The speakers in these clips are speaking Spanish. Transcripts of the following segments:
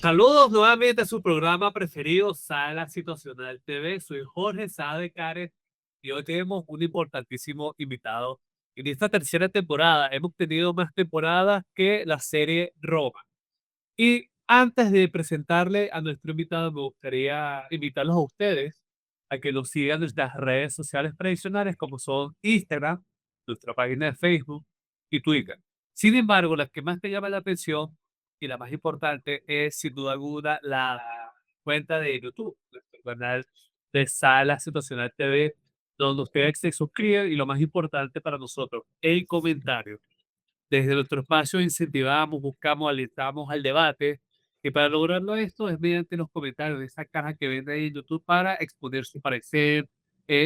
Saludos nuevamente a su programa preferido, Sala Situacional TV. Soy Jorge Sade Cárez y hoy tenemos un importantísimo invitado. En esta tercera temporada hemos tenido más temporadas que la serie Roma. Y antes de presentarle a nuestro invitado, me gustaría invitarlos a ustedes a que nos sigan en nuestras redes sociales tradicionales como son Instagram, nuestra página de Facebook y Twitter. Sin embargo, la que más te llama la atención y la más importante es, sin duda alguna, la cuenta de YouTube, nuestro canal de Sala Situacional TV, donde ustedes se suscriben y lo más importante para nosotros, el comentario. Desde nuestro espacio incentivamos, buscamos, alentamos al debate y para lograrlo esto es mediante los comentarios de esa caja que ven ahí en YouTube para exponer su parecer,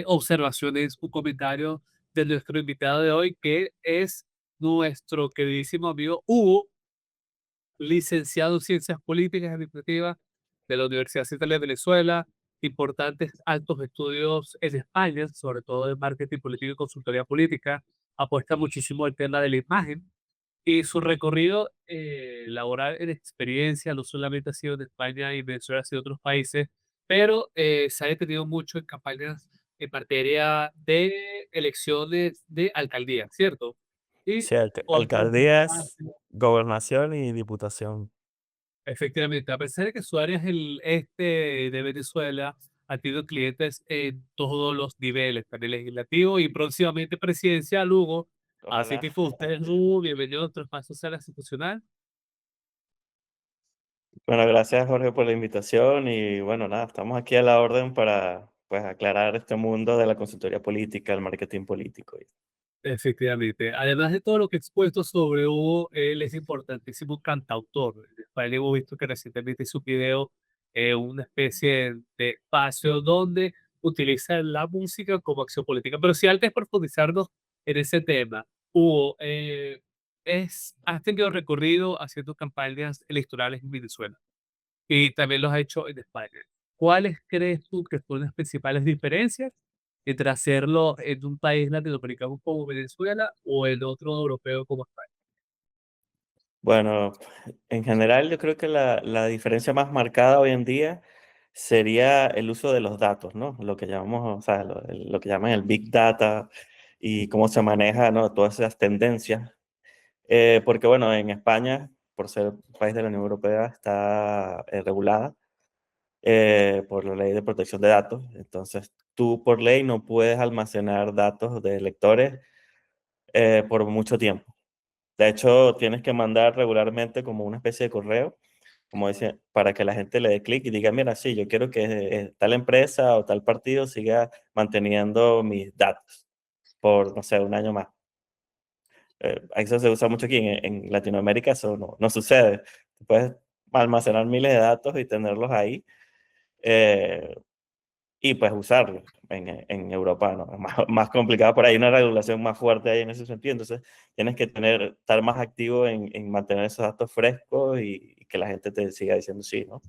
observaciones, un comentario de nuestro invitado de hoy que es nuestro queridísimo amigo Hugo, licenciado en Ciencias Políticas y Administrativas de la Universidad Central de Venezuela, importantes altos estudios en España, sobre todo en marketing político y consultoría política, apuesta muchísimo al tema de la imagen y su recorrido laboral en experiencia no solamente ha sido en España y Venezuela, ha sido en otros países, pero se ha detenido mucho en campañas en materia de elecciones de alcaldía, ¿cierto? Y Sí, otros alcaldías, espacios. gobernación y diputación. Efectivamente, a pesar de que su área es el este de Venezuela, ha tenido clientes en todos los niveles, tanto legislativo y próximamente presidencial, Hugo. Así Ojalá. que con ustedes, Hugo, bienvenido a nuestro espacio social institucional. Bueno, gracias Jorge por la invitación y bueno, nada, estamos aquí a la orden para pues aclarar este mundo de la consultoría política, el marketing político. Efectivamente. Además de todo lo que he expuesto sobre Hugo, él es importantísimo cantautor. En España hemos visto que recientemente hizo un video, una especie de espacio donde utiliza la música como acción política. Pero si antes de profundizarnos en ese tema, Hugo, has tenido recorrido haciendo campañas electorales en Venezuela y también los ha hecho en España. ¿Cuáles crees tú que son las principales diferencias entre hacerlo en un país latinoamericano como Venezuela o en otro europeo como España? Bueno, en general yo creo que la diferencia más marcada hoy en día sería el uso de los datos, ¿no? Lo que llamamos, o sea, lo que llaman el Big Data y cómo se maneja, ¿no? Todas esas tendencias. Porque bueno, en España, por ser un país de la Unión Europea, está regulada por la ley de protección de datos. Entonces, tú por ley no puedes almacenar datos de electores por mucho tiempo. De hecho, tienes que mandar regularmente como una especie de correo, como dice, para que la gente le dé clic y diga, mira, sí, yo quiero que tal empresa o tal partido siga manteniendo mis datos por, no sé, un año más. Eso se usa mucho aquí. En Latinoamérica eso no sucede. Tú puedes almacenar miles de datos y tenerlos ahí eh, y pues usarlos. En Europa no, es más complicado. Por ahí una regulación más fuerte ahí en ese sentido. Entonces tienes que estar más activo en mantener esos datos frescos y que la gente te siga diciendo sí, ¿no?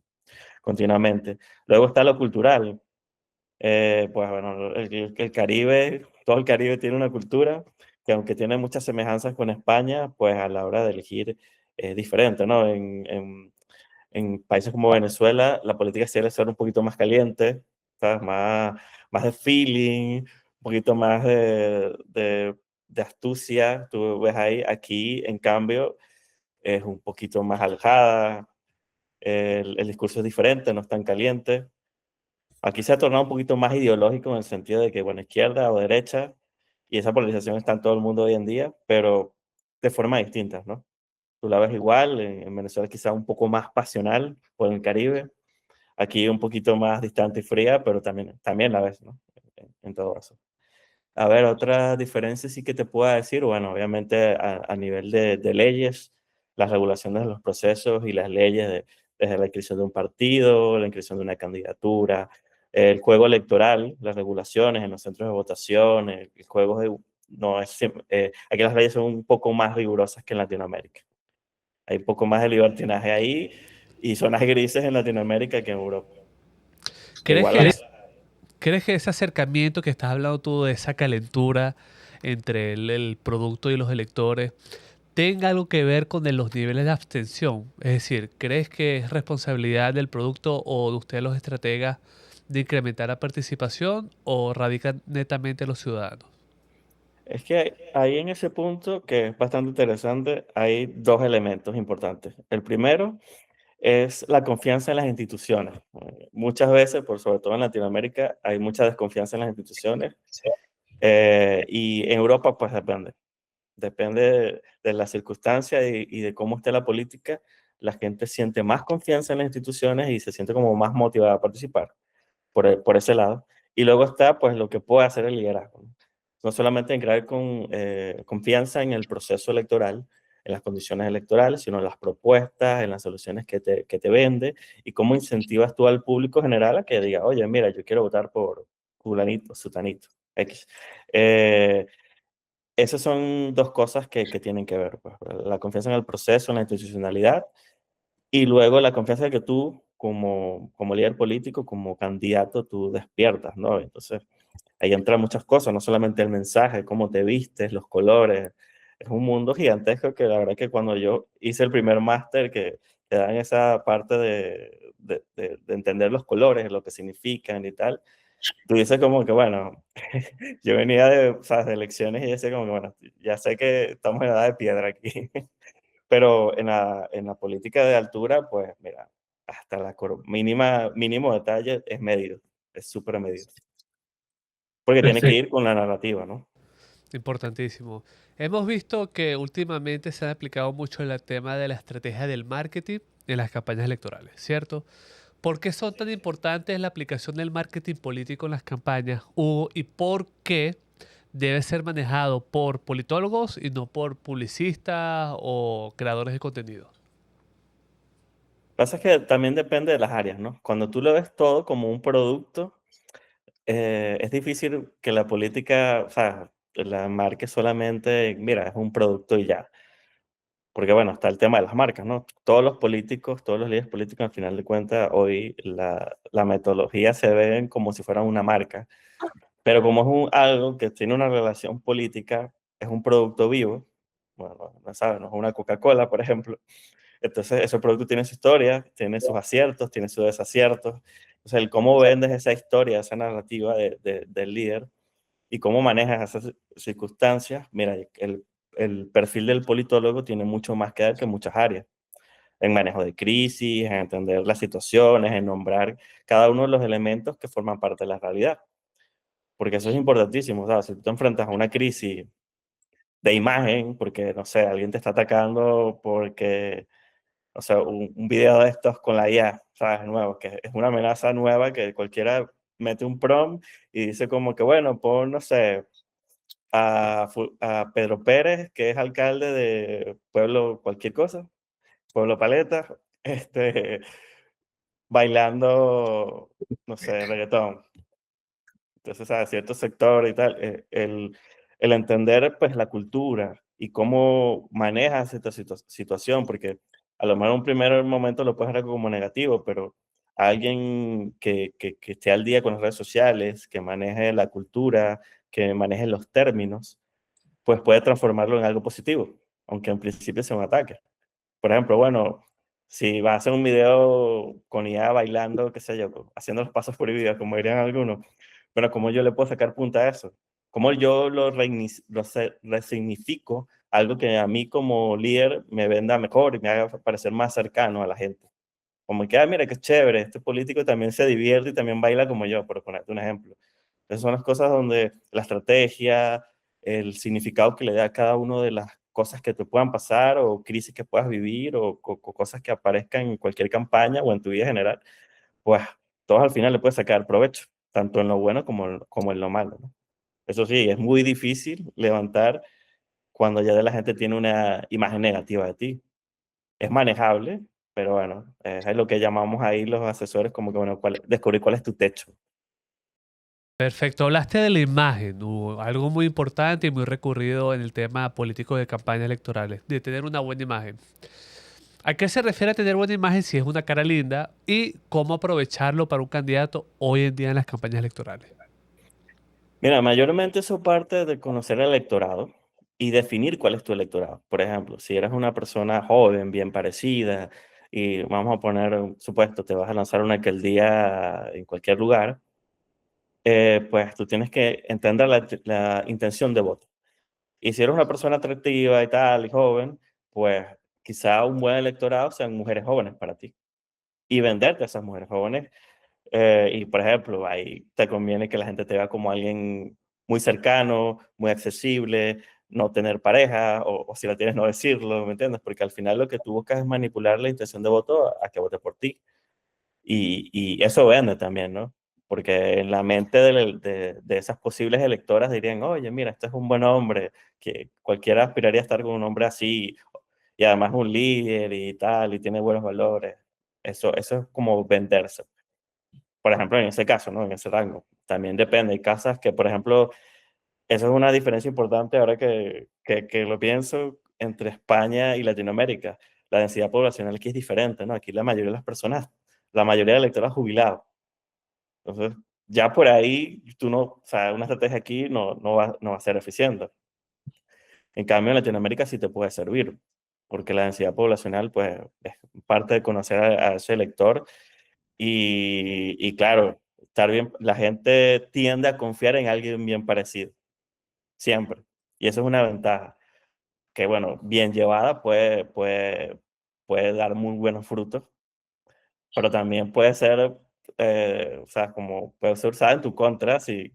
Continuamente. Luego está lo cultural. Pues bueno, el Caribe, todo el Caribe tiene una cultura que aunque tiene muchas semejanzas con España, pues a la hora de elegir es diferente, ¿no? En países como Venezuela, la política suele ser un poquito más caliente, ¿sabes? Más de feeling, un poquito más de astucia, tú ves ahí. Aquí, en cambio, es un poquito más alejada, el discurso es diferente, no es tan caliente. Aquí se ha tornado un poquito más ideológico en el sentido de que, bueno, izquierda o derecha, y esa polarización está en todo el mundo hoy en día, pero de forma distinta, ¿no? Tú la ves igual, en Venezuela quizá un poco más pasional por el Caribe, aquí un poquito más distante y fría, pero también la ves, ¿no? En todo eso. A ver, otra diferencia sí que te puedo decir, bueno, obviamente a nivel de leyes, las regulaciones de los procesos y las leyes desde la inscripción de un partido, la inscripción de una candidatura, el juego electoral, las regulaciones en los centros de votación, el juego no es, aquí las leyes son un poco más rigurosas que en Latinoamérica. Hay un poco más de libertinaje ahí y zonas grises en Latinoamérica que en Europa. Que ¿Crees igual que, las crees que ese acercamiento que estás hablando tú de esa calentura entre el producto y los electores tenga algo que ver con los niveles de abstención? Es decir, ¿crees que es responsabilidad del producto o de ustedes los estrategas de incrementar la participación o radica netamente en los ciudadanos? Es que ahí en ese punto, que es bastante interesante, hay dos elementos importantes. El primero es la confianza en las instituciones. Muchas veces, por sobre todo en Latinoamérica, hay mucha desconfianza en las instituciones y en Europa pues depende. Depende de la circunstancia y de cómo esté la política, la gente siente más confianza en las instituciones y se siente como más motivada a participar por ese lado. Y luego está pues lo que puede hacer el liderazgo. No, no solamente en crear confianza en el proceso electoral, en las condiciones electorales, sino en las propuestas, en las soluciones que te vende y cómo incentivas tú al público general a que diga, oye, mira, yo quiero votar por fulanito, sutanito, X. Eh, Esas son dos cosas que tienen que ver, pues, la confianza en el proceso, en la institucionalidad, y luego la confianza que tú como líder político, como candidato, tú despiertas, ¿no? Entonces, ahí entran muchas cosas, no solamente el mensaje, cómo te vistes, los colores. Es un mundo gigantesco que la verdad que cuando yo hice el primer máster que te dan esa parte de entender los colores, lo que significan y tal, tú dices como que, bueno, yo venía de, o sea, de elecciones y decía como que, bueno, ya sé que estamos en edad de piedra aquí, pero en la política de altura, pues mira, hasta la mínimo detalle es medido, es súper medido, porque tiene que ir Perfecto. con la narrativa, ¿no? Importantísimo. Hemos visto que últimamente se ha aplicado mucho el tema de la estrategia del marketing en las campañas electorales, ¿cierto? ¿Por qué son tan importantes la aplicación del marketing político en las campañas, Hugo, y por qué debe ser manejado por politólogos y no por publicistas o creadores de contenido? Pasa es que también depende de las áreas, ¿no? Cuando tú lo ves todo como un producto, es difícil que la política, o sea, la marque solamente, mira, es un producto y ya. Porque bueno, está el tema de las marcas, ¿no? Todos los políticos, todos los líderes políticos, al final de cuentas, hoy la metodología se ven como si fuera una marca, pero como es algo que tiene una relación política, es un producto vivo, bueno, no sabes, no es una Coca-Cola, por ejemplo, entonces ese producto tiene su historia, tiene sus aciertos, tiene sus desaciertos, o sea, el cómo vendes esa historia, esa narrativa del líder y cómo manejas esas circunstancias, mira, el perfil del politólogo tiene mucho más que dar que muchas áreas en manejo de crisis, en entender las situaciones, en nombrar cada uno de los elementos que forman parte de la realidad. Porque eso es importantísimo. O sea, si tú te enfrentas a una crisis de imagen, porque, no sé, alguien te está atacando porque, o sea, un video de estos con la IA, ¿sabes? Nuevo, que es una amenaza nueva que cualquiera mete un prompt y dice como que, bueno, pon, no sé, a Pedro Pérez, que es alcalde de Pueblo cualquier cosa, Pueblo Paleta, este, bailando, no sé, reggaetón. Entonces, a cierto sector y tal, el entender pues la cultura y cómo manejas esta situación, porque a lo mejor en un primer momento lo puedes ver como negativo, pero alguien que esté al día con las redes sociales, que maneje la cultura, que maneje los términos, pues puede transformarlo en algo positivo, aunque en principio sea un ataque. Por ejemplo, bueno, si vas a hacer un video con IA bailando, qué sé yo, haciendo los pasos prohibidos, como dirían algunos, pero ¿cómo yo le puedo sacar punta a eso? ¿Cómo yo resignifico algo que a mí como líder me venda mejor y me haga parecer más cercano a la gente? Como que, ah, mira, qué chévere, este político también se divierte y también baila como yo, por ponerte un ejemplo. Esas son las cosas donde la estrategia, el significado que le da a cada una de las cosas que te puedan pasar o crisis que puedas vivir o cosas que aparezcan en cualquier campaña o en tu vida general, pues todos al final le puedes sacar provecho, tanto en lo bueno como en lo malo, ¿no? Eso sí, es muy difícil levantar cuando ya de la gente tiene una imagen negativa de ti. Es manejable, pero bueno, es lo que llamamos ahí los asesores como que, bueno, descubrir cuál es tu techo. Perfecto, hablaste de la imagen, Hugo, algo muy importante y muy recurrido en el tema político de campañas electorales, de tener una buena imagen. ¿A qué se refiere a tener buena imagen si es una cara linda y cómo aprovecharlo para un candidato hoy en día en las campañas electorales? Mira, mayormente eso parte de conocer el electorado. y definir cuál es tu electorado. Por ejemplo, si eres una persona joven, bien parecida, y vamos a poner, supuesto, te vas a lanzar una alcaldía en cualquier lugar, pues tú tienes que entender la intención de voto. Y si eres una persona atractiva y tal, y joven, pues quizá un buen electorado sean mujeres jóvenes para ti. Y venderte a esas mujeres jóvenes. Y por ejemplo, ahí te conviene que la gente te vea como alguien muy cercano, muy accesible, no tener pareja, o si la tienes, no decirlo, ¿me entiendes? Porque al final lo que tú buscas es manipular la intención de voto a que vote por ti. Y eso vende también, ¿no? Porque en la mente de esas posibles electoras dirían, oye, mira, este es un buen hombre, que cualquiera aspiraría a estar con un hombre así, y además un líder y tal, y tiene buenos valores. Eso es como venderse. Por ejemplo, en ese caso, ¿no? En ese rango. También depende. Hay casas que, por ejemplo, eso es una diferencia importante ahora que lo pienso entre España y Latinoamérica. La densidad poblacional aquí es diferente, ¿no? Aquí la mayoría de las personas, la mayoría de electores jubilados. Entonces, ya por ahí, tú no, o sea, una estrategia aquí no va a ser eficiente. En cambio, en Latinoamérica sí te puede servir, porque la densidad poblacional, pues, es parte de conocer a ese elector y claro, estar bien, la gente tiende a confiar en alguien bien parecido, siempre. Y eso es una ventaja, que bueno, bien llevada puede dar muy buenos frutos, pero también puede ser, o sea, como puede ser usada en tu contra si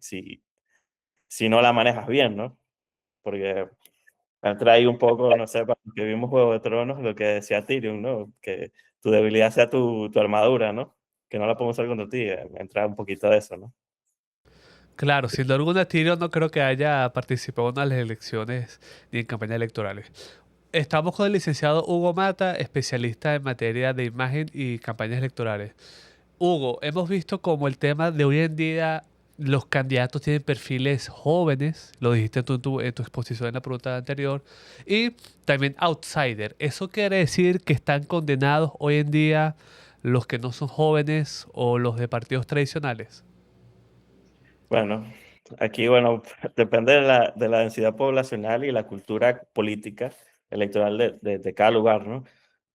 no la manejas bien, ¿no? Porque entra ahí un poco, no sé, para los que vimos Juego de Tronos, lo que decía Tyrion, ¿no? Que tu debilidad sea tu armadura, ¿no? Que no la podemos usar contra ti. Entra un poquito de eso, ¿no? Claro, sin duda alguna, Tyrion no creo que haya participado en las elecciones ni en campañas electorales. Estamos con el licenciado Hugo Mata, especialista en materia de imagen y campañas electorales. Hugo, hemos visto como el tema de hoy en día los candidatos tienen perfiles jóvenes, lo dijiste tú en tu exposición en la pregunta anterior, y también outsider. ¿Eso quiere decir que están condenados hoy en día los que no son jóvenes o los de partidos tradicionales? Bueno, aquí, bueno, depende de la densidad poblacional y la cultura política electoral de cada lugar, ¿no?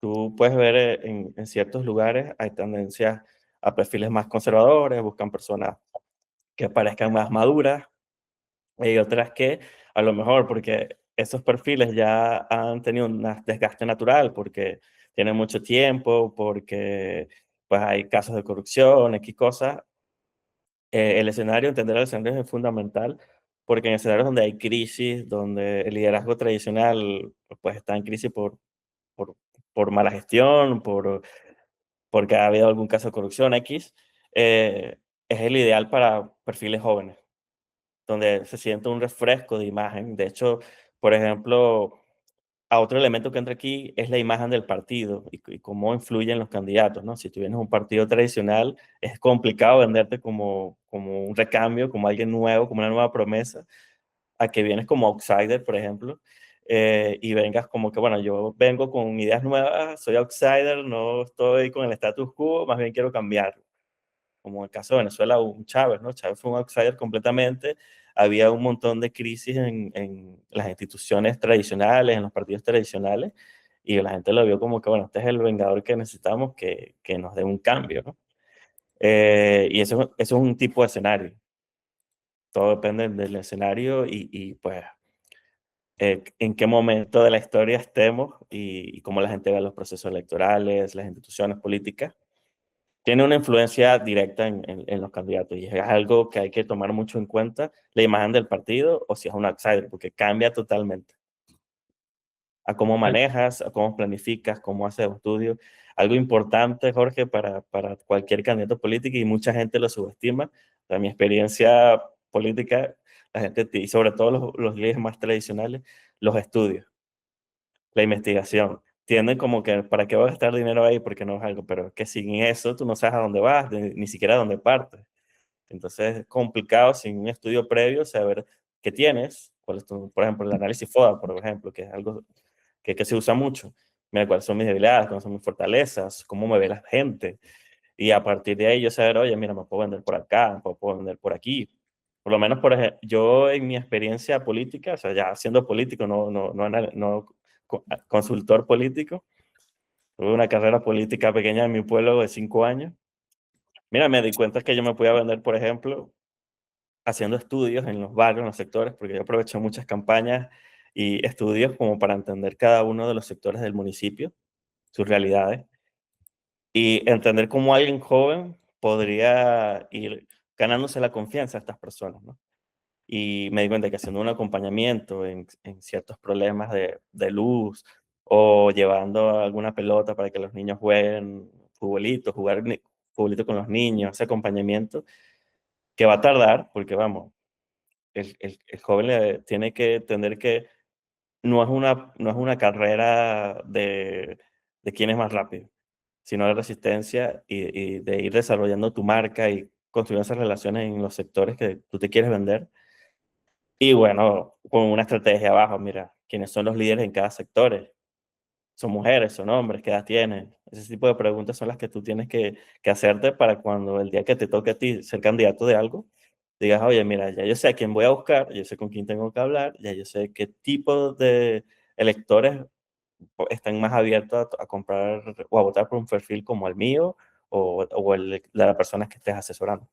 Tú puedes ver en ciertos lugares hay tendencias a perfiles más conservadores, buscan personas que parezcan más maduras, y otras que a lo mejor porque esos perfiles ya han tenido un desgaste natural, porque tienen mucho tiempo, porque pues hay casos de corrupción, X cosas. El escenario, entender el escenario es fundamental, porque en escenarios donde hay crisis, donde el liderazgo tradicional pues está en crisis por, por mala gestión, porque ha habido algún caso de corrupción X, es el ideal para perfiles jóvenes donde se siente un refresco de imagen. De hecho, por ejemplo, a otro elemento que entra aquí es la imagen del partido y cómo influyen los candidatos, ¿no? Si tú vienes a un partido tradicional, es complicado venderte como un recambio, como alguien nuevo, como una nueva promesa, a que vienes como outsider, por ejemplo, y vengas como que, bueno, yo vengo con ideas nuevas, soy outsider, no estoy con el status quo, más bien quiero cambiar como en el caso de Venezuela, un Chávez, ¿no? Chávez fue un outsider completamente. Había un montón de crisis en las instituciones tradicionales, en los partidos tradicionales, y la gente lo vio como que, bueno, este es el vengador que necesitamos que nos dé un cambio, ¿no? Y eso es un tipo de escenario. Todo depende del escenario y pues, en qué momento de la historia estemos y cómo la gente ve los procesos electorales, las instituciones políticas tiene una influencia directa en los candidatos y es algo que hay que tomar mucho en cuenta, la imagen del partido o si es un outsider, porque cambia totalmente a cómo manejas, a cómo planificas, cómo haces estudios. Algo importante, Jorge, para cualquier candidato político y mucha gente lo subestima. De mi experiencia política, la gente, y sobre todo los líderes más tradicionales, los estudios, la investigación. Tienden como que, ¿para qué voy a gastar dinero ahí? Porque no es algo, pero es que sin eso tú no sabes a dónde vas, ni siquiera a dónde partes. Entonces es complicado sin un estudio previo saber qué tienes, cuál es tu, por ejemplo, el análisis FODA, por ejemplo, que es algo que se usa mucho. Mira, cuáles son mis debilidades, cuáles son mis fortalezas, cómo me ve la gente. Y a partir de ahí yo saber, oye, mira, me puedo vender por acá, me puedo vender por aquí. Por lo menos, yo en mi experiencia política, o sea, ya siendo político, no consultor político, tuve una carrera política pequeña en mi pueblo de 5 años. Mira, me di cuenta que yo me podía vender, por ejemplo, haciendo estudios en los barrios, en los sectores, porque yo aproveché muchas campañas y estudios como para entender cada uno de los sectores del municipio, sus realidades, y entender cómo alguien joven podría ir ganándose la confianza de estas personas, ¿no? Y me di cuenta que haciendo un acompañamiento en ciertos problemas de luz o llevando alguna pelota para que los niños jueguen futbolito, futbolito con los niños, ese acompañamiento que va a tardar, porque vamos, el joven tiene que entender que no es una carrera de quién es más rápido, sino de resistencia y de ir desarrollando tu marca y construyendo esas relaciones en los sectores que tú te quieres vender. Y bueno, con una estrategia abajo, mira, quiénes son los líderes en cada sector. ¿Son mujeres, son hombres? ¿Qué edad tienen? Ese tipo de preguntas son las que tú tienes que hacerte para cuando el día que te toque a ti ser candidato de algo, digas, oye, mira, ya yo sé a quién voy a buscar, ya yo sé con quién tengo que hablar, ya yo sé qué tipo de electores están más abiertos a comprar o a votar por un perfil como el mío o el de la persona que estés asesorando.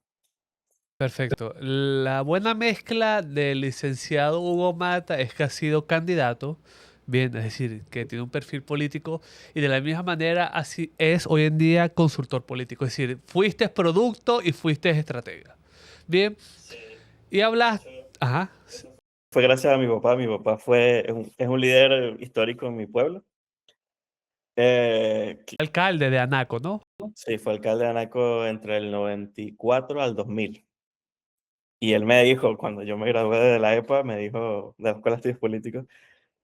Perfecto. La buena mezcla del licenciado Hugo Mata es que ha sido candidato, bien, es decir, que tiene un perfil político y de la misma manera así es hoy en día consultor político, es decir, fuiste producto y fuiste estratega. Bien, y hablas, ajá, Fue gracias a mi papá. Mi papá es un líder histórico en mi pueblo. alcalde de Anaco, ¿no? Sí, fue alcalde de Anaco entre el 94 al 2000. Y él me dijo, cuando yo me gradué de la EPA, me dijo, de la Escuela de Estudios Políticos,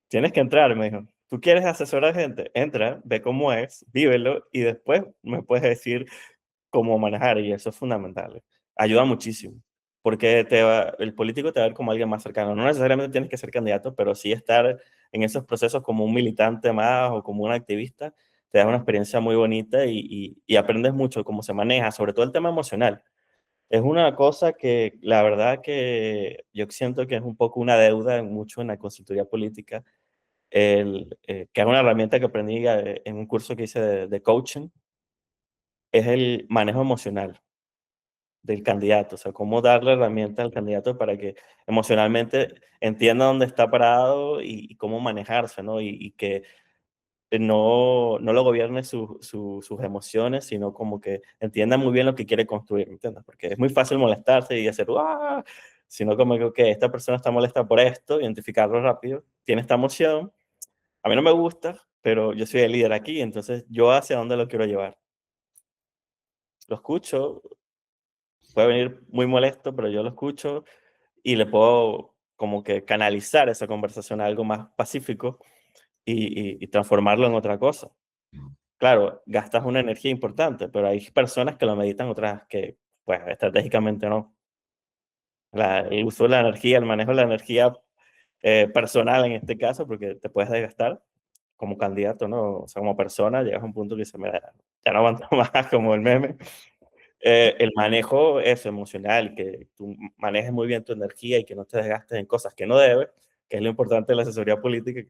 tienes que entrar, me dijo. ¿Tú quieres asesorar gente? Entra, ve cómo es, vívelo y después me puedes decir cómo manejar. Y eso es fundamental. Ayuda muchísimo. Porque el político te va a ver como alguien más cercano. No necesariamente tienes que ser candidato, pero sí estar en esos procesos como un militante más o como un activista, te da una experiencia muy bonita y aprendes mucho cómo se maneja, sobre todo el tema emocional. Es una cosa que la verdad que yo siento que es un poco una deuda mucho en la consultoría política, que es una herramienta que aprendí en un curso que hice de coaching, es el manejo emocional del candidato, o sea, cómo darle herramientas al candidato para que emocionalmente entienda dónde está parado y cómo manejarse, ¿no? Y que no lo gobierne sus emociones, sino como que entienda muy bien lo que quiere construir, ¿me entiendes? Porque es muy fácil molestarse y hacer, ¡ah! Sino como que, ok, esta persona está molesta por esto, identificarlo rápido, tiene esta emoción, a mí no me gusta, pero yo soy el líder aquí, entonces yo hacia dónde lo quiero llevar. Lo escucho, puede venir muy molesto, pero yo lo escucho y le puedo como que canalizar esa conversación a algo más pacífico y transformarlo en otra cosa. Claro, gastas una energía importante, pero hay personas que lo meditan, otras que, pues, estratégicamente no. El uso de la energía, el manejo de la energía personal en este caso, porque te puedes desgastar como candidato, ¿no? O sea, como persona, llegas a un punto que dices, mira, ya no aguanto más, como el meme. El manejo es emocional, que tú manejes muy bien tu energía y que no te desgastes en cosas que no debes, que es lo importante de la asesoría política,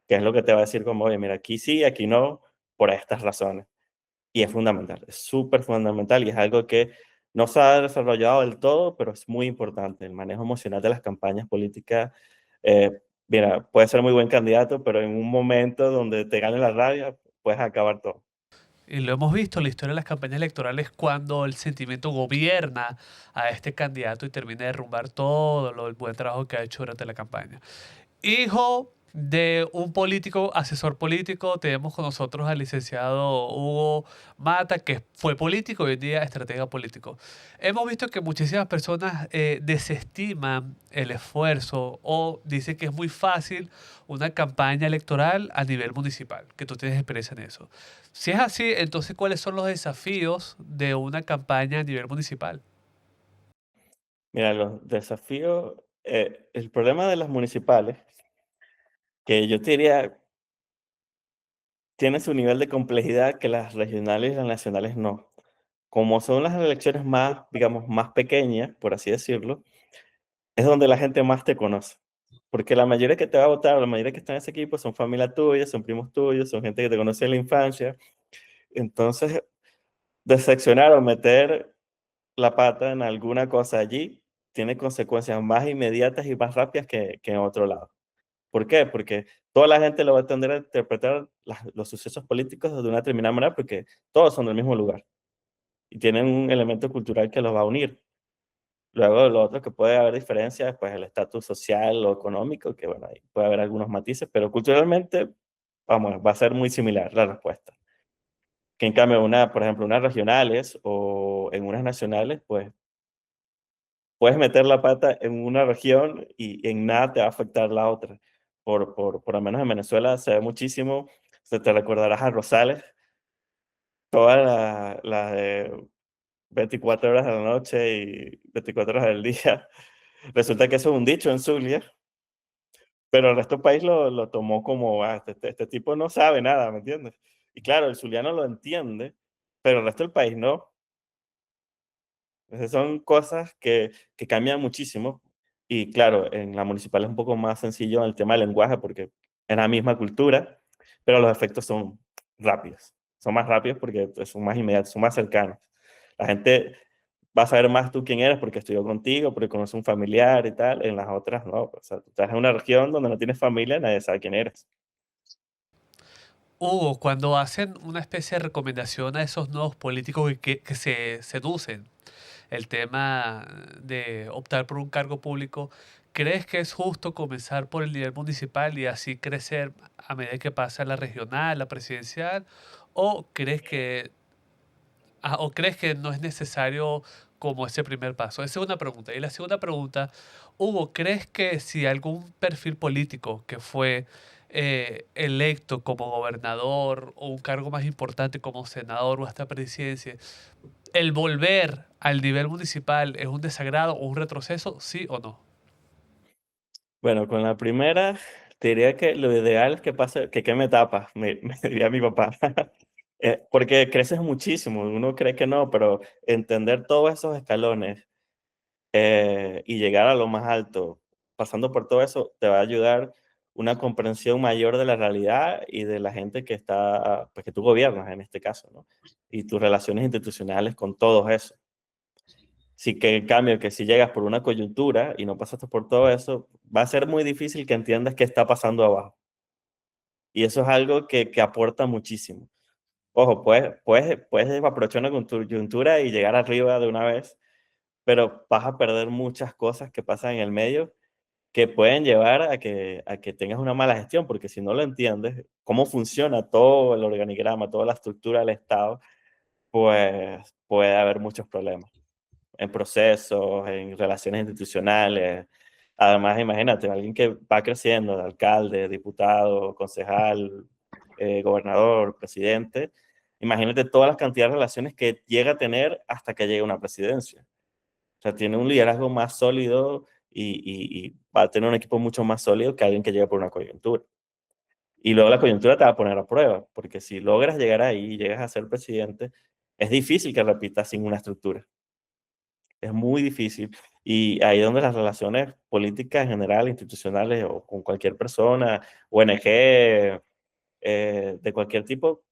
que es lo que te va a decir como, oye, mira, aquí sí, aquí no, por estas razones. Y es fundamental, es súper fundamental y es algo que no se ha desarrollado del todo, pero es muy importante. El manejo emocional de las campañas políticas, mira, puedes ser muy buen candidato, pero en un momento donde te gane la rabia, puedes acabar todo. Y lo hemos visto en la historia de las campañas electorales cuando el sentimiento gobierna a este candidato y termina de derrumbar todo el buen trabajo que ha hecho durante la campaña. Hijo de un político, asesor político, tenemos con nosotros al licenciado Hugo Mata, que fue político y hoy en día estratega político. Hemos visto que muchísimas personas desestiman el esfuerzo o dicen que es muy fácil una campaña electoral a nivel municipal, que tú tienes experiencia en eso. Si es así, entonces, ¿cuáles son los desafíos de una campaña a nivel municipal? Mira, los desafíos, el problema de las municipales, que yo te diría, tiene su nivel de complejidad que las regionales y las nacionales no. Como son las elecciones más, digamos, más pequeñas, por así decirlo, es donde la gente más te conoce. Porque la mayoría que te va a votar, la mayoría que está en ese equipo son familia tuya, son primos tuyos, son gente que te conoce en la infancia. Entonces, decepcionar o meter la pata en alguna cosa allí tiene consecuencias más inmediatas y más rápidas que en otro lado. ¿Por qué? Porque toda la gente lo va a tender a interpretar los sucesos políticos de una determinada manera porque todos son del mismo lugar y tienen un elemento cultural que los va a unir. Luego, lo otro que puede haber diferencias, pues el estatus social o económico, que bueno, ahí puede haber algunos matices, pero culturalmente, vamos, va a ser muy similar la respuesta. Que en cambio, por ejemplo, unas regionales o en unas nacionales, pues puedes meter la pata en una región y en nada te va a afectar la otra. Por lo menos en Venezuela se ve muchísimo, se te recordarás a Rosales, toda la de 24 horas de la noche y 24 horas del día. Resulta que eso es un dicho en Zulia, pero el resto del país lo tomó como, este tipo no sabe nada, ¿me entiendes? Y claro, el zuliano lo entiende, pero el resto del país no. Entonces son cosas que cambian muchísimo. Y claro, en la municipal es un poco más sencillo el tema del lenguaje porque es la misma cultura, pero los efectos son rápidos. Son más rápidos porque pues, son más inmediatos, son más cercanos. La gente va a saber más tú quién eres porque estudió contigo, porque conoce un familiar y tal. En las otras no. O sea, tú estás en una región donde no tienes familia, nadie sabe quién eres. Hugo, cuando hacen una especie de recomendación a esos nuevos políticos que se seducen el tema de optar por un cargo público, ¿crees que es justo comenzar por el nivel municipal y así crecer a medida que pasa la regional, la presidencial? ¿O crees que, o crees que no es necesario como ese primer paso? Esa es una pregunta. Y la segunda pregunta, Hugo, ¿crees que si algún perfil político que fue electo como gobernador o un cargo más importante como senador o hasta presidencia, el volver al nivel municipal es un desagrado o un retroceso, sí o no? Bueno, con la primera, te diría que lo ideal es que pase, que queme etapas, me diría mi papá. Porque creces muchísimo, uno cree que no, pero entender todos esos escalones y llegar a lo más alto, pasando por todo eso, te va a ayudar una comprensión mayor de la realidad y de la gente que está, pues que tú gobiernas en este caso, ¿no? Y tus relaciones institucionales con todo eso. Sí que en cambio, que si llegas por una coyuntura y no pasaste por todo eso, va a ser muy difícil que entiendas qué está pasando abajo. Y eso es algo que aporta muchísimo. Ojo, puedes aprovechar una coyuntura y llegar arriba de una vez, pero vas a perder muchas cosas que pasan en el medio que pueden llevar a que tengas una mala gestión, porque si no lo entiendes, cómo funciona todo el organigrama, toda la estructura del Estado, pues puede haber muchos problemas en procesos, en relaciones institucionales. Además, imagínate, alguien que va creciendo, de alcalde, diputado, concejal, gobernador, presidente, imagínate todas las cantidades de relaciones que llega a tener hasta que llegue a una presidencia. O sea, tiene un liderazgo más sólido y va a tener un equipo mucho más sólido que alguien que llega por una coyuntura. Y luego la coyuntura te va a poner a prueba, porque si logras llegar ahí y llegas a ser presidente, es difícil que repitas sin una estructura. Es muy difícil. Y ahí es donde las relaciones políticas en general, institucionales o con cualquier persona, ONG, de cualquier tipo,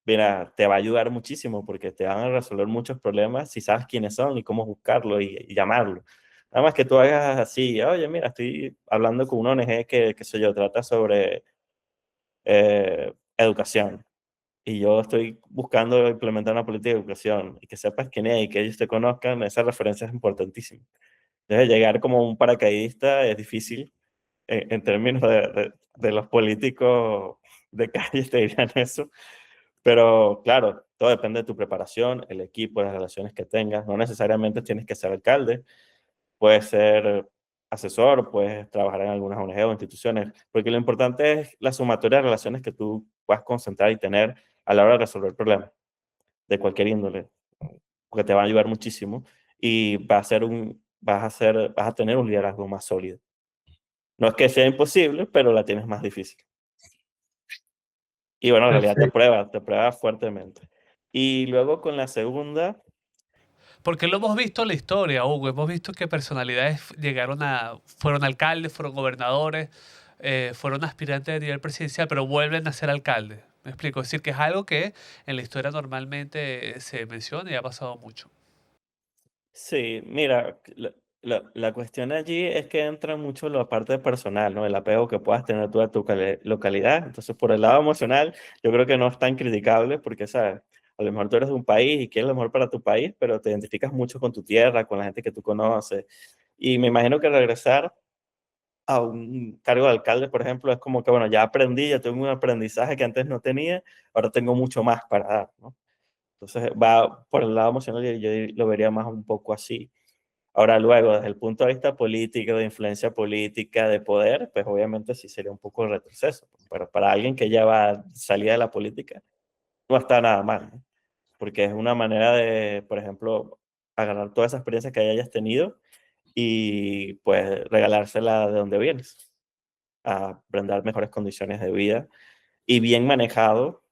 mira, te va a ayudar muchísimo porque te van a resolver muchos problemas si sabes quiénes son y cómo buscarlo y llamarlo. Nada más que tú hagas así, oye, mira, estoy hablando con una ONG que sé yo, trata sobre educación y yo estoy buscando implementar una política de educación y que sepas quién es y que ellos te conozcan, esa referencia es importantísima. Entonces, llegar como un paracaidista es difícil en términos de los políticos de calle, te dirían eso. Pero claro, todo depende de tu preparación, el equipo, las relaciones que tengas. No necesariamente tienes que ser alcalde, puedes ser asesor, puedes trabajar en algunas ONG o instituciones, porque lo importante es la sumatoria de relaciones que tú puedas concentrar y tener a la hora de resolver problemas de cualquier índole, porque te va a ayudar muchísimo y vas a tener un liderazgo más sólido. No es que sea imposible, pero la tienes más difícil. Y bueno, en realidad Perfecto. te prueba fuertemente. Y luego con la segunda, Porque lo hemos visto en la historia, Hugo. Hemos visto que personalidades fueron alcaldes, fueron gobernadores, fueron aspirantes a nivel presidencial, pero vuelven a ser alcaldes. Me explico. Es decir, que es algo que en la historia normalmente se menciona y ha pasado mucho. Sí, mira, la cuestión allí es que entra mucho la parte personal, ¿no? El apego que puedas tener tú a tu localidad. Entonces, por el lado emocional, yo creo que no es tan criticable porque, ¿sabes? A lo mejor tú eres de un país y quieres lo mejor para tu país, pero te identificas mucho con tu tierra, con la gente que tú conoces. Y me imagino que regresar a un cargo de alcalde, por ejemplo, es como que, bueno, ya aprendí, ya tengo un aprendizaje que antes no tenía, ahora tengo mucho más para dar, ¿no? Entonces va por el lado emocional y yo lo vería más un poco así. Ahora luego, desde el punto de vista político, de influencia política, de poder, pues obviamente sí sería un poco retroceso, pero para alguien que ya va a salir de la política, no está nada mal, ¿no? Porque es una manera de, por ejemplo, agarrar toda esa experiencia que hayas tenido y pues regalársela de donde vienes, a brindar mejores condiciones de vida y bien manejado,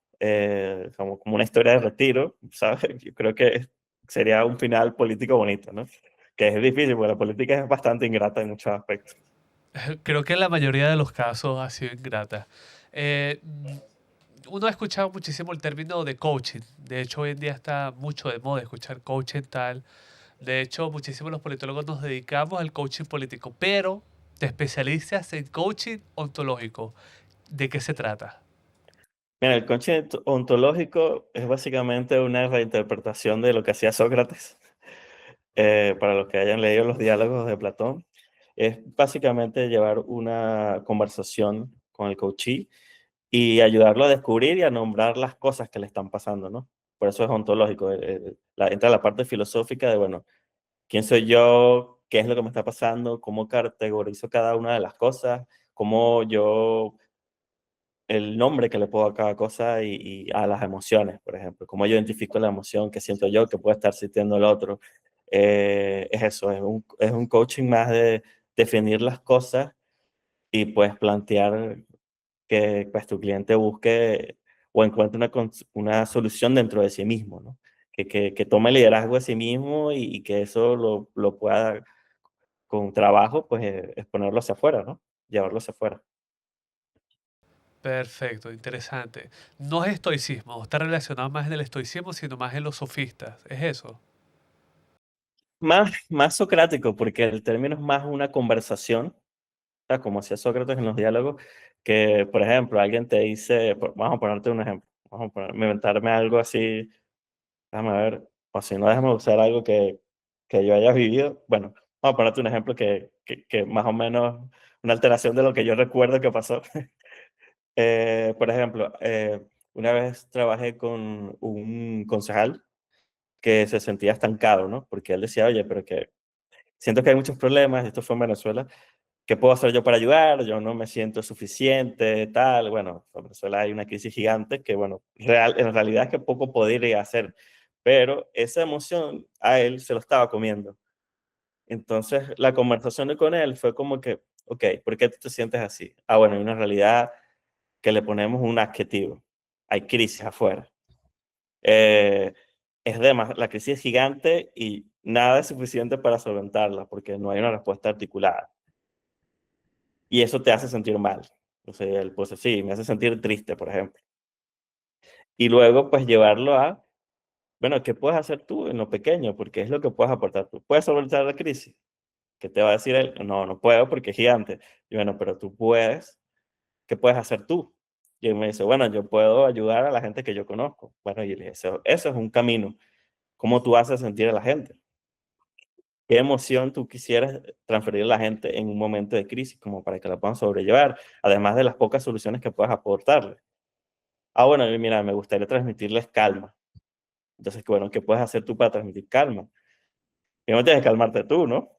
como una historia de retiro, ¿sabes? Yo creo que sería un final político bonito, ¿no? Que es difícil, porque la política es bastante ingrata en muchos aspectos. Creo que en la mayoría de los casos ha sido ingrata. Eh, Uno ha escuchado muchísimo el término de coaching. De hecho, hoy en día está mucho de moda escuchar coaching tal. De hecho, muchísimos los politólogos nos dedicamos al coaching político, pero te especializas en coaching ontológico. ¿De qué se trata? Mira, el coaching ontológico es básicamente una reinterpretación de lo que hacía Sócrates. Para los que hayan leído los diálogos de Platón, es básicamente llevar una conversación con el coachee y ayudarlo a descubrir y a nombrar las cosas que le están pasando, ¿no? Por eso es ontológico. Entra la parte filosófica de, bueno, ¿quién soy yo? ¿Qué es lo que me está pasando? ¿Cómo categorizo cada una de las cosas? ¿Cómo yo, el nombre que le pongo a cada cosa y a las emociones, por ejemplo? ¿Cómo yo identifico la emoción que siento yo que puede estar sintiendo el otro? Es eso, es un coaching más de definir las cosas y pues plantear que pues, tu cliente busque o encuentre una solución dentro de sí mismo, ¿no? Que tome liderazgo de sí mismo y que eso lo pueda, con trabajo, pues exponerlo hacia afuera, ¿no? Llevarlo hacia afuera. Perfecto, interesante. No es estoicismo, está relacionado más en el estoicismo, sino más en los sofistas. ¿Es eso? Más socrático, porque el término es más una conversación, o sea, como hacía Sócrates en los diálogos, que, por ejemplo, alguien te dice, vamos a ponerte un ejemplo, vamos a inventarme algo así. Déjame ver, o si no, déjame usar algo que yo haya vivido. Bueno, vamos a ponerte un ejemplo que más o menos una alteración de lo que yo recuerdo que pasó. Por ejemplo, una vez trabajé con un concejal que se sentía estancado, ¿no? Porque él decía, oye, pero que siento que hay muchos problemas, esto fue en Venezuela, ¿qué puedo hacer yo para ayudar? Yo no me siento suficiente, tal. Bueno, en Venezuela hay una crisis gigante que, bueno, en realidad es que poco podría hacer, pero esa emoción a él se lo estaba comiendo. Entonces, la conversación con él fue como que, ok, ¿por qué tú te sientes así? Ah, bueno, hay una realidad que le ponemos un adjetivo. Hay crisis afuera. Eh, la crisis es gigante y nada es suficiente para solventarla porque no hay una respuesta articulada. Y eso te hace sentir mal. O sea, pues sí, me hace sentir triste, por ejemplo. Y luego, pues llevarlo a, bueno, ¿qué puedes hacer tú en lo pequeño? Porque es lo que puedes aportar tú. ¿Puedes solventar la crisis? ¿Qué te va a decir él? No, no puedo porque es gigante. Y bueno, pero tú puedes, ¿qué puedes hacer tú? Y él me dice, bueno, yo puedo ayudar a la gente que yo conozco. Bueno, y le dije, eso es un camino. ¿Cómo tú haces sentir a la gente? ¿Qué emoción tú quisieras transferir a la gente en un momento de crisis como para que la puedan sobrellevar? Además de las pocas soluciones que puedas aportarles. Ah, bueno, y mira, me gustaría transmitirles calma. Entonces, bueno, ¿qué puedes hacer tú para transmitir calma? Primero tienes que calmarte tú, ¿no?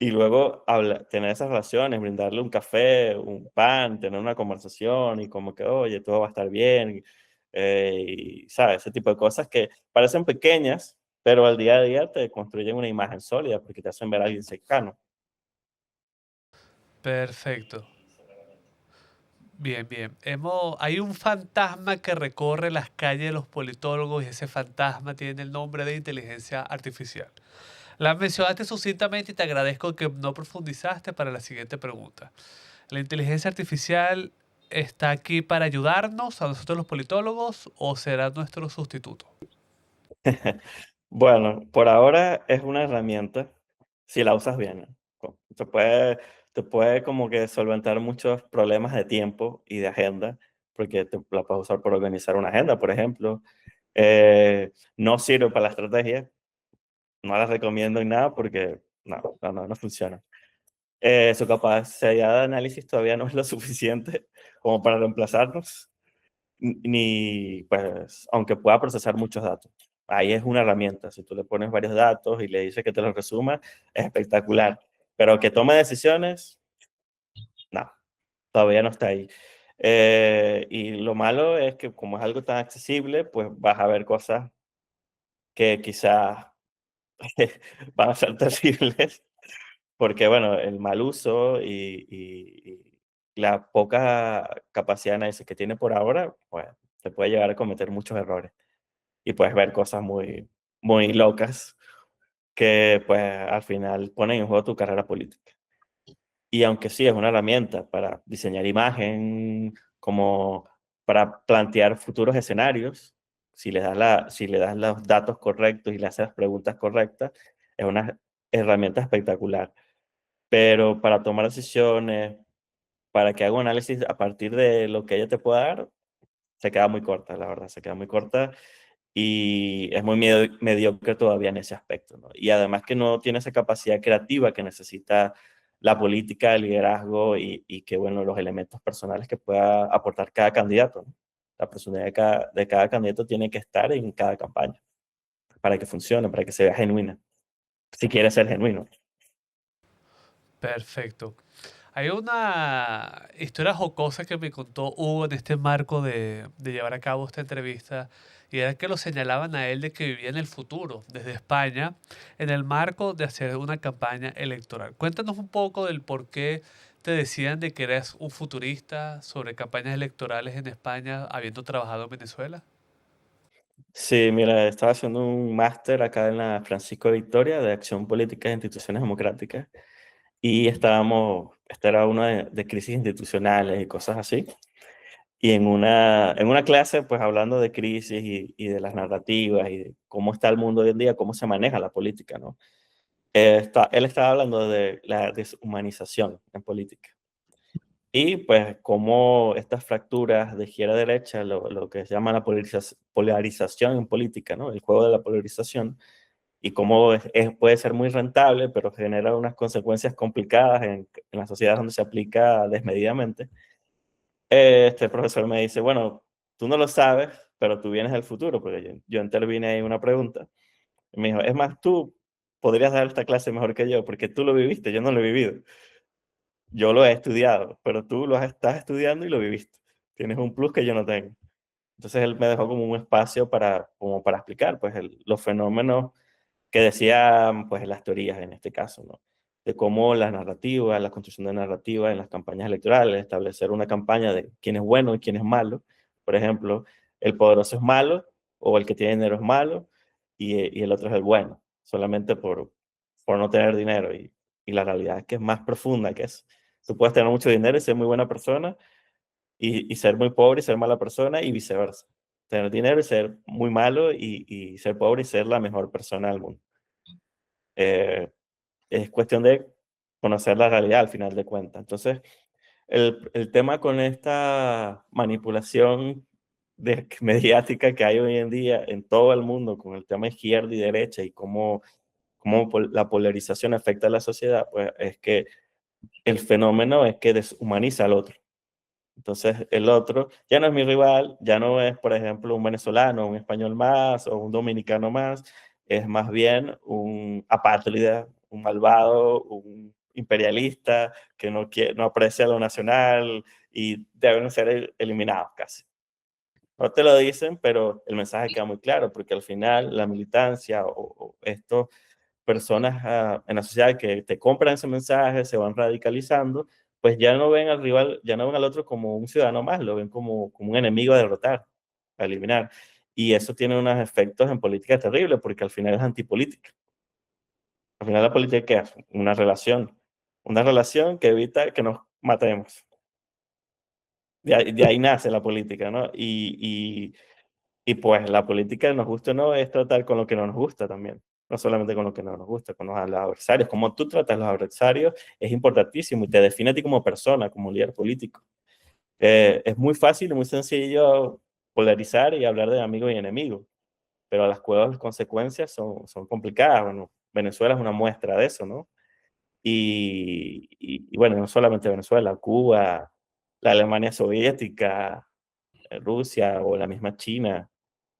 Y luego tener esas relaciones, brindarle un café, un pan, tener una conversación y como que, oye, todo va a estar bien. Y, ¿sabes? Ese tipo de cosas que parecen pequeñas, pero al día a día te construyen una imagen sólida porque te hacen ver a alguien cercano. Perfecto. Bien, bien. Hay un fantasma que recorre las calles de los politólogos y ese fantasma tiene el nombre de inteligencia artificial. La mencionaste sucintamente y te agradezco que no profundizaste para la siguiente pregunta. ¿La inteligencia artificial está aquí para ayudarnos a nosotros los politólogos o será nuestro sustituto? Bueno, por ahora es una herramienta, si la usas bien, ¿no? Te puede como que solventar muchos problemas de tiempo y de agenda, porque te la puedes usar para organizar una agenda, por ejemplo. No sirve para la estrategia, no la recomiendo en nada porque no funciona. Su capacidad de análisis todavía no es lo suficiente como para reemplazarnos, ni pues, aunque pueda procesar muchos datos. Ahí es una herramienta. Si tú le pones varios datos y le dices que te los resuma, es espectacular. Pero que tome decisiones, no, todavía no está ahí. Y lo malo es que como es algo tan accesible, pues vas a ver cosas que quizás van a ser terribles, porque bueno, el mal uso y la poca capacidad de análisis que tiene por ahora, pues te puede llevar a cometer muchos errores. Y puedes ver cosas muy locas que pues al final ponen en juego tu carrera política. Y aunque sí es una herramienta para diseñar imagen, como para plantear futuros escenarios, si le das los datos correctos y le haces las preguntas correctas, es una herramienta espectacular. Pero para tomar decisiones, para que haga un análisis a partir de lo que ella te pueda dar, se queda muy corta, la verdad, se queda muy corta y es muy mediocre todavía en ese aspecto, ¿no? Y además que no tiene esa capacidad creativa que necesita la política, el liderazgo y que, bueno, los elementos personales que pueda aportar cada candidato, ¿no? La personalidad de cada candidato tiene que estar en cada campaña para que funcione, para que se vea genuina, si quiere ser genuino. Perfecto. Hay una historia jocosa que me contó Hugo en este marco de llevar a cabo esta entrevista, y era que lo señalaban a él de que vivía en el futuro, desde España, en el marco de hacer una campaña electoral. Cuéntanos un poco del por qué te decían de que eres un futurista sobre campañas electorales en España, habiendo trabajado en Venezuela. Sí, mira, estaba haciendo un máster acá en la Francisco de Victoria de Acción Política e Instituciones Democráticas y este era uno de crisis institucionales y cosas así. Y en una clase, pues hablando de crisis y de las narrativas y de cómo está el mundo hoy en día, cómo se maneja la política, ¿no? Él estaba hablando de la deshumanización en política. Y pues cómo estas fracturas de izquierda a derecha, lo que se llama la polarización en política, ¿no? El juego de la polarización, y cómo puede ser muy rentable, pero genera unas consecuencias complicadas en la sociedad donde se aplica desmedidamente. Este profesor me dice, bueno, tú no lo sabes, pero tú vienes del futuro, porque yo intervine ahí en una pregunta. Y me dijo, es más, tú podrías dar esta clase mejor que yo, porque tú lo viviste, yo no lo he vivido. Yo lo he estudiado, pero tú estás estudiando y lo viviste. Tienes un plus que yo no tengo. Entonces él me dejó como un espacio como para explicar pues, los fenómenos que decían pues las teorías en este caso, ¿no? De cómo las narrativas, la construcción de narrativas en las campañas electorales, establecer una campaña de quién es bueno y quién es malo. Por ejemplo, el poderoso es malo o el que tiene dinero es malo y el otro es el bueno, solamente por no tener dinero. Y la realidad es que es más profunda que eso. Tú puedes tener mucho dinero y ser muy buena persona y ser muy pobre y ser mala persona y viceversa. Tener dinero y ser muy malo y ser pobre y ser la mejor persona del mundo. Eh, es cuestión de conocer la realidad al final de cuentas. Entonces, el tema con esta manipulación mediática que hay hoy en día en todo el mundo con el tema izquierda y derecha y cómo la polarización afecta a la sociedad, pues es que el fenómeno es que deshumaniza al otro. Entonces, el otro ya no es mi rival, ya no es, por ejemplo, un venezolano, un español más o un dominicano más, es más bien un apátrida, un malvado, un imperialista que no aprecia lo nacional y deben ser eliminados casi. No te lo dicen, pero el mensaje queda muy claro, porque al final la militancia o estos personas en la sociedad que te compran ese mensaje se van radicalizando pues ya no ven al rival, ya no ven al otro como un ciudadano más, lo ven como un enemigo a derrotar, a eliminar. Y eso tiene unos efectos en política terribles, porque al final es antipolítica. Al final la política, ¿qué es? Una relación que evita que nos matemos. De ahí nace la política, ¿no? Y pues la política, nos gusta o no, es tratar con lo que no nos gusta también. No solamente con lo que no nos gusta, con los adversarios. Cómo tú tratas a los adversarios es importantísimo y te define a ti como persona, como líder político. Es muy fácil y muy sencillo polarizar y hablar de amigo y enemigo, pero las consecuencias son complicadas. Bueno, Venezuela es una muestra de eso, ¿no? Y bueno, no solamente Venezuela, Cuba, la Alemania soviética, Rusia o la misma China,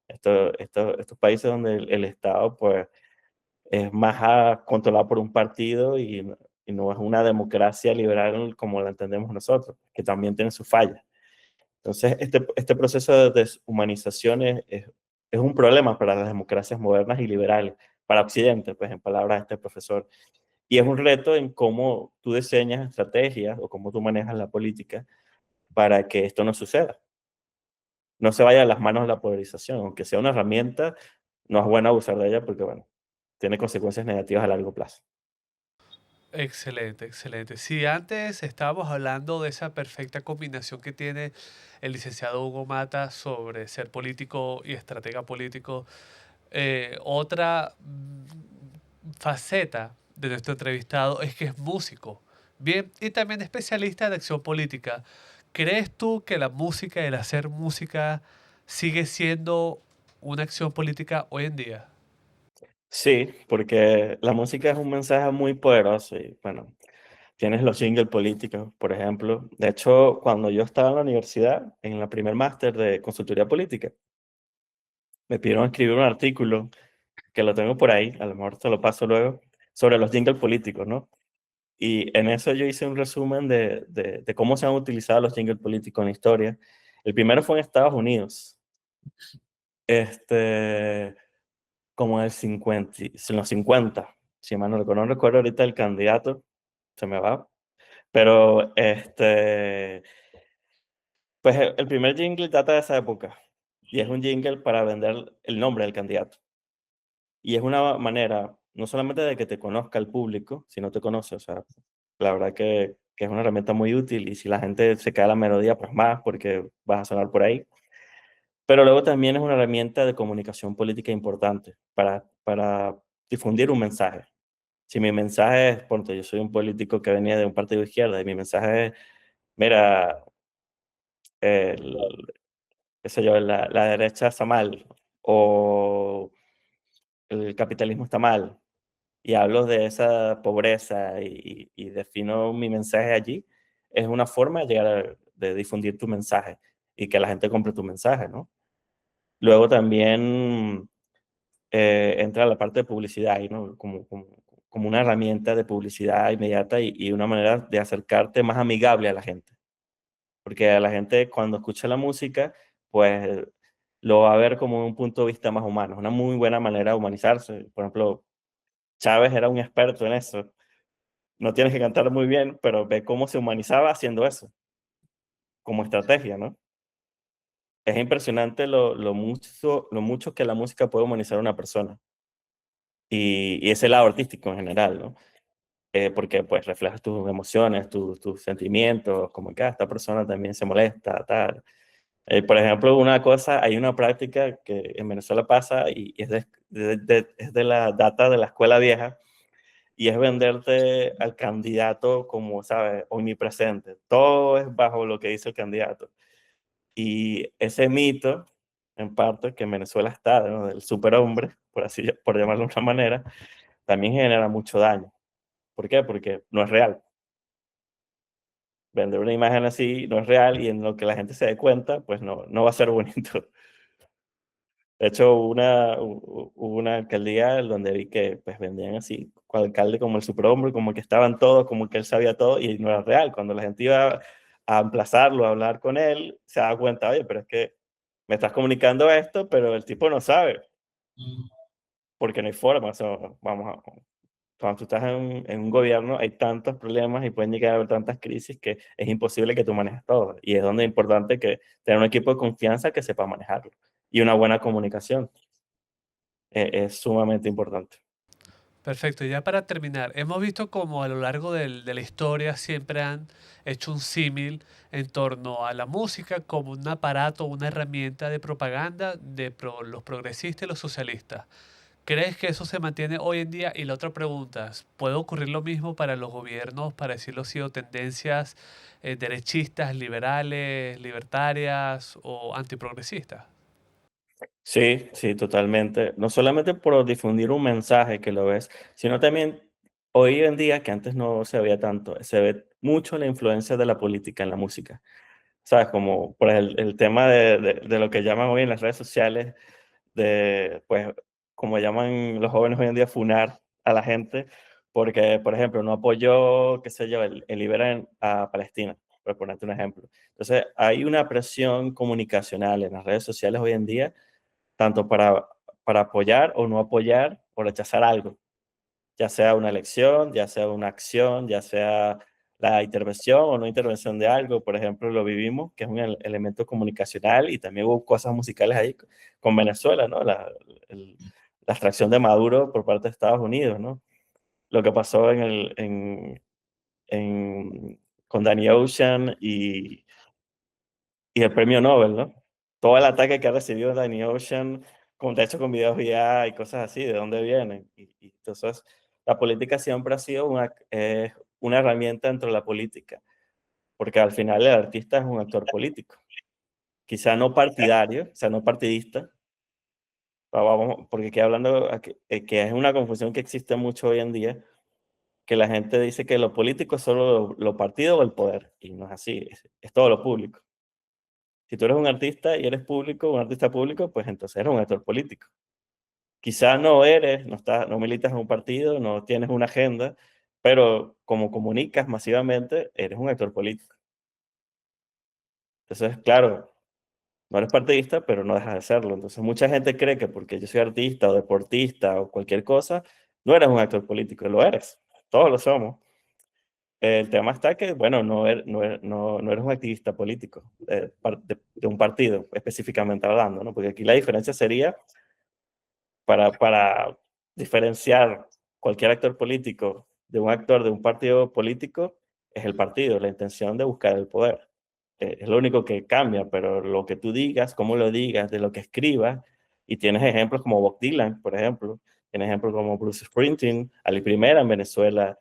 estos países donde el Estado pues es más controlado por un partido y no es una democracia liberal como la entendemos nosotros, que también tiene sus fallas. Entonces, este proceso de deshumanización es un problema para las democracias modernas y liberales, para Occidente, pues en palabras de este profesor. Y es un reto en cómo tú diseñas estrategias o cómo tú manejas la política para que esto no suceda. No se vaya a las manos de la polarización, aunque sea una herramienta, no es bueno abusar de ella porque, bueno, tiene consecuencias negativas a largo plazo. Excelente, excelente. Si antes estábamos hablando de esa perfecta combinación que tiene el licenciado Hugo Mata sobre ser político y estratega político, otra faceta de nuestro entrevistado es que es músico. Bien, y también especialista en acción política. ¿Crees tú que la música, el hacer música, sigue siendo una acción política hoy en día? Sí, porque la música es un mensaje muy poderoso y, bueno, tienes los jingles políticos, por ejemplo. De hecho, cuando yo estaba en la universidad, en la primer máster de consultoría política, me pidieron escribir un artículo, que lo tengo por ahí, a lo mejor te lo paso luego, sobre los jingles políticos, ¿no? Y en eso yo hice un resumen de cómo se han utilizado los jingles políticos en la historia. El primero fue en Estados Unidos, este, como en el 50, en los 50, si mal no recuerdo. No recuerdo ahorita el candidato, se me va. Pero pues el primer jingle data de esa época y es un jingle para vender el nombre del candidato. Y es una manera no solamente de que te conozca el público, si no te conoce, o sea, la verdad que es una herramienta muy útil y si la gente se queda la melodía, pues más, porque vas a sonar por ahí. Pero luego también es una herramienta de comunicación política importante para difundir un mensaje. Si mi mensaje es, ponte, yo soy un político que venía de un partido de izquierda y mi mensaje es, mira, el, qué sé yo, la derecha está mal o el capitalismo está mal y hablo de esa pobreza y defino mi mensaje allí, es una forma de de difundir tu mensaje y que la gente compre tu mensaje, ¿no? Luego también entra la parte de publicidad, ahí, ¿no? Como una herramienta de publicidad inmediata y una manera de acercarte más amigable a la gente. Porque a la gente cuando escucha la música, pues lo va a ver como un punto de vista más humano. Es una muy buena manera de humanizarse. Por ejemplo, Chávez era un experto en eso. No tienes que cantar muy bien, pero ve cómo se humanizaba haciendo eso, como estrategia, ¿no? Es impresionante lo mucho que la música puede humanizar a una persona. Y ese lado artístico en general, ¿no? Porque pues reflejas tus emociones, tus sentimientos, como que esta persona también se molesta, tal. Por ejemplo, una cosa, hay una práctica que en Venezuela pasa y es de la data de la escuela vieja y es venderte al candidato como, ¿sabes? Omnipresente. Todo es bajo lo que dice el candidato. Y ese mito, en parte, que en Venezuela está, ¿no? Del superhombre, por llamarlo de una manera, también genera mucho daño. ¿Por qué? Porque no es real. Vender una imagen así no es real y en lo que la gente se dé cuenta, pues no va a ser bonito. De hecho, hubo una alcaldía donde vi que pues vendían así, con alcalde como el superhombre, como que estaban todos, como que él sabía todo y no era real. Cuando la gente iba a emplazarlo, a hablar con él, se daba cuenta, oye, pero es que me estás comunicando esto, pero el tipo no sabe, porque no hay forma. O sea, cuando tú estás en un gobierno hay tantos problemas y pueden llegar a haber tantas crisis que es imposible que tú manejes todo. Y es donde es importante que tener un equipo de confianza que sepa manejarlo. Y una buena comunicación es sumamente importante. Perfecto, y ya para terminar, hemos visto como a lo largo de la historia siempre han hecho un símil en torno a la música como un aparato, una herramienta de propaganda de los progresistas y los socialistas. ¿Crees que eso se mantiene hoy en día? Y la otra pregunta, ¿puede ocurrir lo mismo para los gobiernos, para decirlo así, o tendencias derechistas, liberales, libertarias o antiprogresistas? Sí, sí, totalmente. No solamente por difundir un mensaje que lo ves, sino también hoy en día, que antes no se veía tanto, se ve mucho la influencia de la política en la música. ¿Sabes? Como por el tema de lo que llaman hoy en las redes sociales, de, pues, como llaman los jóvenes hoy en día, funar a la gente, porque, por ejemplo, no apoyó, qué sé yo, el Libera a Palestina, por ponerte un ejemplo. Entonces, hay una presión comunicacional en las redes sociales hoy en día tanto para apoyar o no apoyar o rechazar algo, ya sea una elección, ya sea una acción, ya sea la intervención o no intervención de algo. Por ejemplo, lo vivimos, que es un elemento comunicacional y también hubo cosas musicales ahí con Venezuela, ¿no? El- la extracción de Maduro por parte de Estados Unidos, ¿no? Lo que pasó con Danny Ocean y el premio Nobel, ¿no? Todo el ataque que ha recibido Danny Ocean, de hecho con videos IA y cosas así, ¿de dónde vienen? Y entonces, la política siempre ha sido una herramienta dentro de la política, porque al final el artista es un actor político, quizá no partidario, o sea, no partidista, porque aquí hablando, que es una confusión que existe mucho hoy en día, que la gente dice que lo político es solo lo partido o el poder, y no es así, es todo lo público. Si tú eres un artista y eres público, un artista público, pues entonces eres un actor político. Quizás no eres, no militas en un partido, no tienes una agenda, pero como comunicas masivamente, eres un actor político. Entonces, claro, no eres partidista, pero no dejas de serlo. Entonces, mucha gente cree que porque yo soy artista o deportista o cualquier cosa, no eres un actor político, lo eres. Todos lo somos. El tema está que, bueno, no eres un activista político de un partido específicamente hablando, ¿no? Porque aquí la diferencia sería para diferenciar cualquier actor político de un actor de un partido político, es el partido, la intención de buscar el poder. Es lo único que cambia, pero lo que tú digas, cómo lo digas, de lo que escribas, y tienes ejemplos como Bob Dylan, por ejemplo, tienes ejemplos como Bruce Springsteen, Ali Primera en Venezuela,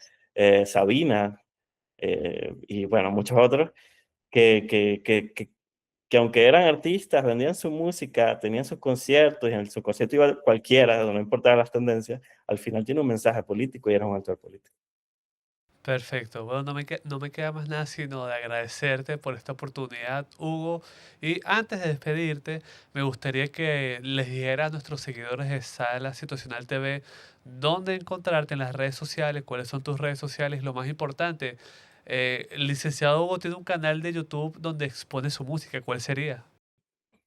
Sabina, y bueno, muchos otros, que, que, que, que, que aunque eran artistas, vendían su música, tenían sus conciertos, y en su concierto iba cualquiera, no importaban las tendencias, al final tiene un mensaje político y era un actor político. Perfecto. Bueno, no me queda más nada sino de agradecerte por esta oportunidad, Hugo. Y antes de despedirte, me gustaría que les dijera a nuestros seguidores de Sala Situacional TV dónde encontrarte en las redes sociales, cuáles son tus redes sociales, lo más importante. El licenciado Hugo tiene un canal de YouTube donde expone su música. ¿Cuál sería?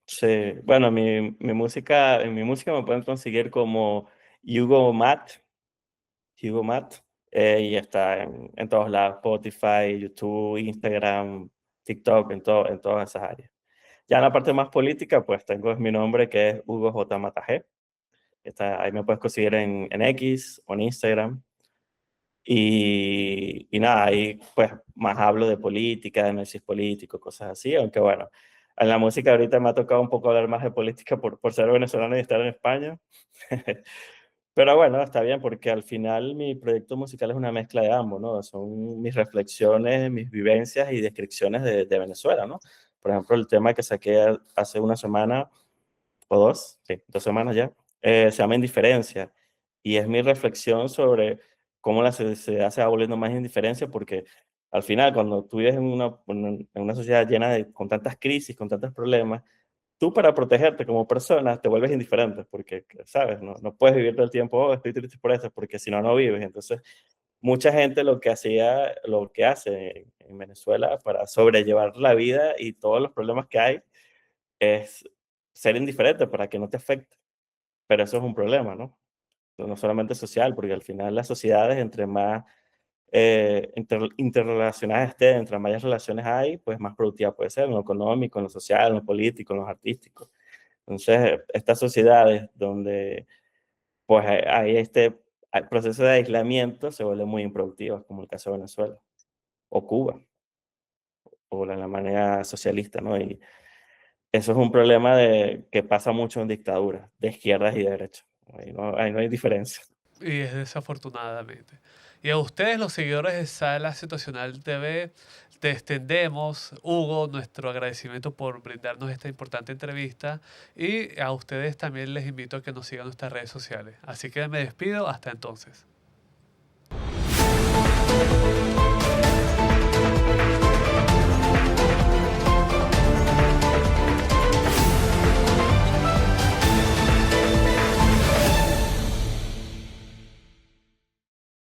Sí, bueno, en mi música me pueden conseguir como Hugo Matt, Hugo Matt, y está en todos lados, Spotify, YouTube, Instagram, TikTok, en todas esas áreas. Ya en la parte más política, pues tengo mi nombre que es Hugo J. Mata G. Ahí me puedes conseguir en X o en Instagram. Y nada, ahí pues más hablo de política, de análisis político, cosas así, aunque bueno, en la música ahorita me ha tocado un poco hablar más de política por ser venezolano y estar en España. Pero bueno, está bien porque al final mi proyecto musical es una mezcla de ambos, ¿no? Son mis reflexiones, mis vivencias y descripciones de Venezuela, ¿no? Por ejemplo, el tema que saqué hace una semana o dos, sí, 2 semanas ya, se llama Indiferencia. Y es mi reflexión sobre cómo la sociedad se va volviendo más indiferencia, porque al final, cuando tú vives en una sociedad llena con tantas crisis, con tantos problemas, tú para protegerte como persona te vuelves indiferente, porque, ¿sabes? No puedes vivir todo el tiempo, oh, estoy triste por eso, porque si no, no vives. Entonces, mucha gente lo que hace en Venezuela para sobrellevar la vida y todos los problemas que hay, es ser indiferente para que no te afecte, pero eso es un problema, ¿no? no solamente social, porque al final las sociedades entre más interrelacionadas estén, entre más relaciones hay, pues más productiva puede ser en lo económico, en lo social, en lo político, en lo artístico. Entonces, estas sociedades donde pues hay hay proceso de aislamiento se vuelven muy improductivas, como el caso de Venezuela o Cuba o la manera socialista, ¿no? Y eso es un problema que pasa mucho en dictaduras, de izquierdas y de derechas. Ahí no hay diferencia. Y es desafortunadamente. Y a ustedes, los seguidores de Sala Situacional TV, te extendemos, Hugo, nuestro agradecimiento por brindarnos esta importante entrevista. Y a ustedes también les invito a que nos sigan en nuestras redes sociales. Así que me despido, hasta entonces.